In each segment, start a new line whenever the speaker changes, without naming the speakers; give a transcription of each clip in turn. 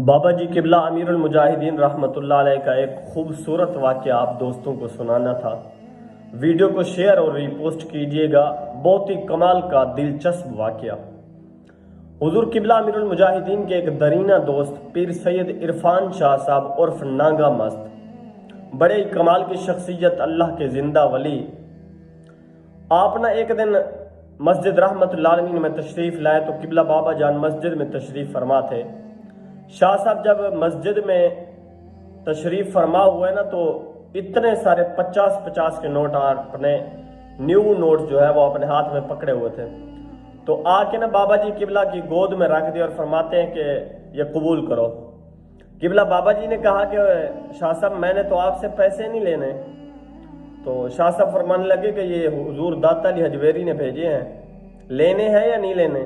بابا جی قبلہ امیر المجاہدین رحمۃ اللہ علیہ کا ایک خوبصورت واقعہ آپ دوستوں کو سنانا تھا۔ ویڈیو کو شیئر اور ری پوسٹ کیجئے گا، بہت ہی کمال کا دلچسپ واقعہ۔ حضور قبلہ امیر المجاہدین کے ایک درینہ دوست پیر سید عرفان شاہ صاحب عرف نانگا مست، بڑے ہی کمال کی شخصیت، اللہ کے زندہ ولی۔ آپ نہ ایک دن مسجد رحمت اللہ علیہ میں تشریف لائے تو قبلہ بابا جان مسجد میں تشریف فرما تھے۔ شاہ صاحب جب مسجد میں تشریف فرما ہوئے نا تو اتنے سارے 50 کے نوٹ اپنے نیو نوٹ جو ہے وہ اپنے ہاتھ میں پکڑے ہوئے تھے، تو آ کے نا بابا جی قبلہ کی گود میں رکھ دی اور فرماتے ہیں کہ یہ قبول کرو۔ قبلہ بابا جی نے کہا کہ شاہ صاحب میں نے تو آپ سے پیسے نہیں لینے، تو شاہ صاحب فرمانے لگے کہ یہ حضور داتا علی حجویری نے بھیجے ہیں، لینے ہیں یا نہیں لینے؟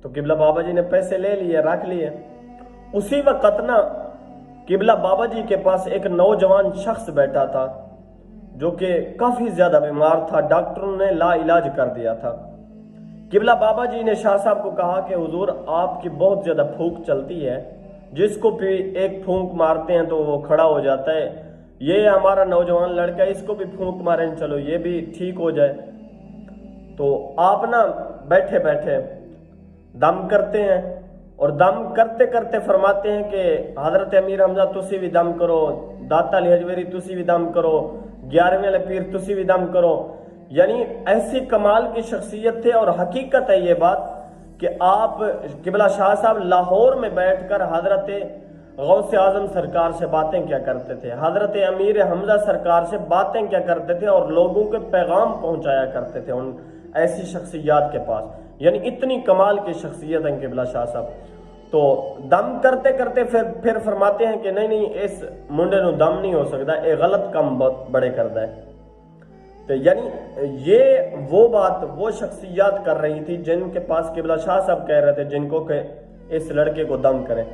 تو قبلہ بابا جی نے پیسے لے لیے، رکھ لیے۔ اسی وقت نا قبلہ بابا جی کے پاس ایک نوجوان شخص بیٹھا تھا جو کہ کافی زیادہ بیمار تھا، ڈاکٹروں نے لا علاج کر دیا تھا۔ قبلہ بابا جی نے شاہ صاحب کو کہا کہ حضور آپ کی بہت زیادہ پھونک چلتی ہے، جس کو بھی ایک پھونک مارتے ہیں تو وہ کھڑا ہو جاتا ہے، یہ ہمارا نوجوان لڑکا ہے، اس کو بھی پھونک ماریں، چلو یہ بھی ٹھیک ہو جائے۔ تو آپ نا بیٹھے بیٹھے دم کرتے ہیں اور دم کرتے کرتے فرماتے ہیں کہ حضرت امیر حمزہ تسی بھی دم کرو، داتا علی حجویری تسی بھی دم کرو، 11ویں والے پیر تسی بھی دم کرو۔ یعنی ایسی کمال کی شخصیت تھے، اور حقیقت ہے یہ بات کہ آپ قبلہ شاہ صاحب لاہور میں بیٹھ کر حضرت غوث اعظم سرکار سے باتیں کیا کرتے تھے، حضرت امیر حمزہ سرکار سے باتیں کیا کرتے تھے، اور لوگوں کے پیغام پہنچایا کرتے تھے ان ایسی شخصیات کے پاس۔ یعنی اتنی کمال کی شخصیت ہیں قبلہ شاہ صاحب۔ تو دم کرتے کرتے پھر فرماتے ہیں کہ نہیں اس منڈے نو دم نہیں ہو سکتا، یہ غلط کام بہت بڑے کرتا ہے۔ تو یعنی یہ وہ بات وہ شخصیات کر رہی تھی جن کے پاس قبلہ شاہ صاحب کہہ رہے تھے جن کو کہ اس لڑکے کو دم کریں،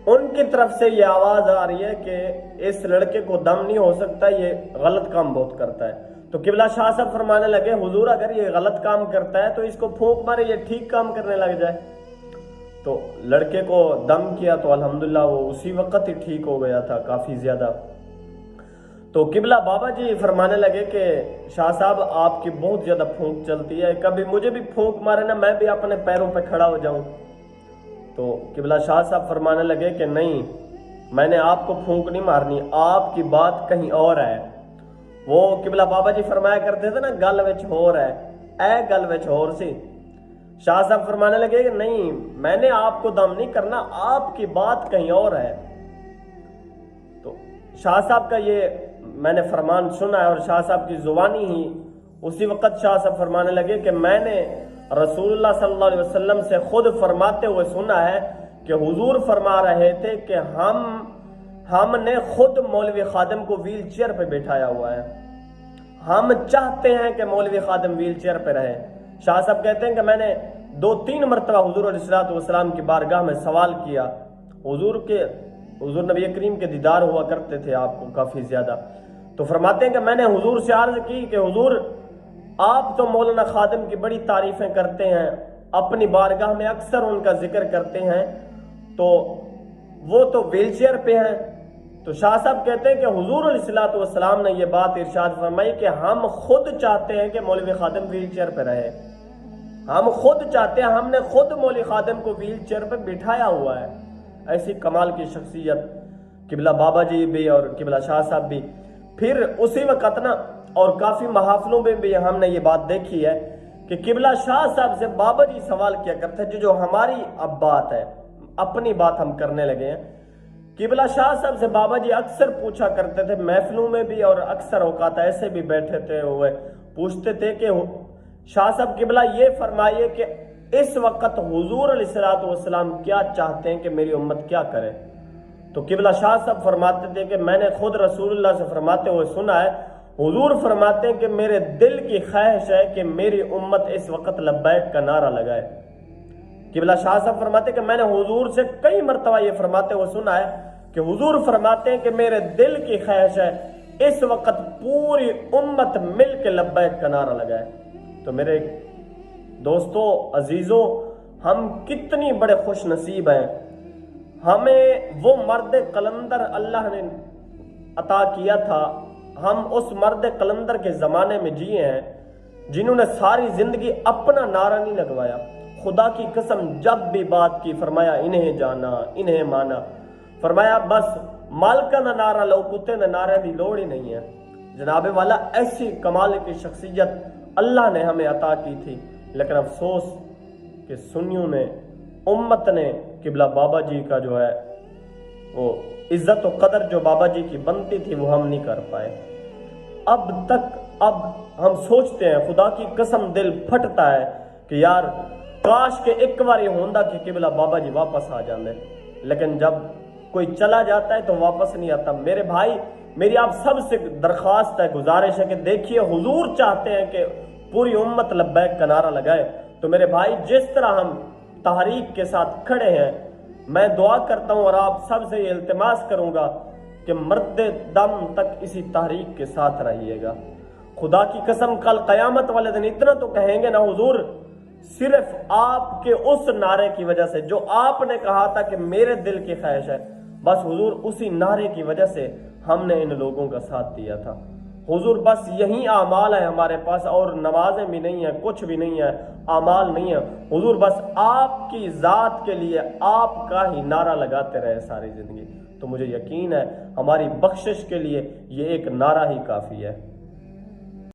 ان کی طرف سے یہ آواز آ رہی ہے کہ اس لڑکے کو دم نہیں ہو سکتا، یہ غلط کام بہت کرتا ہے۔ تو قبلہ شاہ صاحب فرمانے لگے حضور اگر یہ غلط کام کرتا ہے تو اس کو پھونک مارے، یہ ٹھیک کام کرنے لگ جائے۔ تو لڑکے کو دم کیا تو الحمدللہ وہ اسی وقت ہی ٹھیک ہو گیا تھا کافی زیادہ۔ تو قبلہ بابا جی فرمانے لگے کہ شاہ صاحب آپ کی بہت زیادہ پھونک چلتی ہے، کبھی مجھے بھی پھونک مارے نا میں بھی اپنے پیروں پہ کھڑا ہو جاؤں۔ تو قبلہ شاہ صاحب فرمانے لگے کہ نہیں، میں نے آپ کو پھونک نہیں مارنی، آپ کی بات کہیں اور ہے۔ وہ قبلہ بابا جی فرمایا کرتے تھے نا گل وچ ہور ہے، اے گل وچ ہور سی۔ شاہ صاحب فرمانے لگے کہ نہیں، میں نے آپ کو دم نہیں کرنا، آپ کی بات کہیں اور ہے۔ تو شاہ صاحب کا یہ میں نے فرمان سنا ہے، اور شاہ صاحب کی زبانی ہی اسی وقت شاہ صاحب فرمانے لگے کہ میں نے رسول اللہ صلی اللہ علیہ وسلم سے خود فرماتے ہوئے سنا ہے کہ حضور فرما رہے تھے کہ ہم نے خود مولوی خادم کو ویل چیئر پہ بٹھایا ہوا ہے، ہم چاہتے ہیں کہ مولوی خادم ویل چیئر پہ رہے۔ شاہ صاحب کہتے ہیں کہ میں نے 2-3 مرتبہ حضور علیہ الصلوۃ والسلام کی بارگاہ میں سوال کیا، حضور نبی کریم کے دیدار ہوا کرتے تھے آپ کو کافی زیادہ، تو فرماتے ہیں کہ میں نے حضور سے عرض کی کہ حضور آپ تو مولانا خادم کی بڑی تعریفیں کرتے ہیں، اپنی بارگاہ میں اکثر ان کا ذکر کرتے ہیں، تو وہ تو ویل چیئر پہ ہیں۔ تو شاہ صاحب کہتے ہیں کہ حضور علیہ الصلوۃ والسلام نے یہ بات ارشاد فرمائی کہ ہم خود چاہتے ہیں کہ مولوی خادم ویل چیئر پہ رہے، ہم خود چاہتے ہیں، ہم نے خود مولوی خادم کو ویل چیئر پہ بٹھایا ہوا ہے۔ ایسی کمال کی شخصیت قبلہ بابا جی بھی اور قبلہ شاہ صاحب بھی۔ پھر اسی وقت نا اور کافی محافلوں میں بھی ہم نے یہ بات دیکھی ہے کہ قبلہ شاہ صاحب سے بابا جی سوال کیا کرتے ہیں، جو ہماری اب بات ہے، اپنی بات ہم کرنے لگے ہیں۔ قبلہ شاہ صاحب سے بابا جی اکثر پوچھا کرتے تھے، محفلوں میں بھی اور اکثر اوقات ایسے بھی بیٹھے تھے ہوئے پوچھتے تھے کہ شاہ صاحب قبلہ یہ فرمائیے کہ اس وقت حضور علیہ الصلوۃ والسلام کیا چاہتے ہیں کہ میری امت کیا کرے؟ تو قبلہ شاہ صاحب فرماتے تھے کہ میں نے خود رسول اللہ سے فرماتے ہوئے سنا ہے، حضور فرماتے ہیں کہ میرے دل کی خواہش ہے کہ میری امت اس وقت لبیک کا نعرہ لگائے۔ قبلہ شاہ صاحب فرماتے ہیں کہ میں نے حضور سے کئی مرتبہ یہ فرماتے ہوئے سنا ہے کہ حضور فرماتے ہیں کہ میرے دل کی خواہش ہے اس وقت پوری امت مل کے لبیک کا نعرہ لگائے۔ تو میرے دوستو عزیزوں، ہم کتنی بڑے خوش نصیب ہیں، ہمیں وہ مرد قلندر اللہ نے عطا کیا تھا، ہم اس مرد قلندر کے زمانے میں جیے ہیں جنہوں نے ساری زندگی اپنا نعرہ نہیں لگوایا۔ خدا کی قسم جب بھی بات کی فرمایا انہیں جانا انہیں مانا، فرمایا بس مالکہ نہ نعرہ لو کتے نہ نعرے دی لوڑ ہی نہیں ہے۔ جناب والا ایسی کمال کی شخصیت اللہ نے ہمیں عطا کی تھی، لیکن افسوس کہ سنیوں نے، امت نے قبلہ بابا جی کا جو ہے وہ عزت و قدر جو بابا جی کی بنتی تھی وہ ہم نہیں کر پائے۔ اب ہم سوچتے ہیں، خدا کی قسم دل پھٹتا ہے کہ یار کاش کہ ایک بار یہ ہوندا کہ قبلہ بابا جی واپس آ جاندے، لیکن جب کوئی چلا جاتا ہے تو واپس نہیں آتا۔ میرے بھائی، میری آپ سب سے درخواست ہے، گزارش ہے کہ دیکھیے حضور چاہتے ہیں کہ پوری امت لبیک کا نعرہ لگائے، تو میرے بھائی جس طرح ہم تحریک کے ساتھ کھڑے ہیں، میں دعا کرتا ہوں اور آپ سب سے یہ التماس کروں گا کہ مرد دم تک اسی تحریک کے ساتھ رہیے گا۔ خدا کی قسم کل قیامت والے دن اتنا تو کہیں گے نا حضور، صرف آپ کے اس نعرے کی وجہ سے جو آپ نے کہا تھا کہ میرے دل کی خواہش ہے، بس حضور اسی نعرے کی وجہ سے ہم نے ان لوگوں کا ساتھ دیا تھا۔ حضور بس یہی اعمال ہے ہمارے پاس، اور نمازیں بھی نہیں ہیں، کچھ بھی نہیں ہے، اعمال نہیں ہے۔ حضور بس آپ کی ذات کے لیے آپ کا ہی نعرہ لگاتے رہے ساری زندگی، تو مجھے یقین ہے ہماری بخشش کے لیے یہ ایک نعرہ ہی کافی ہے۔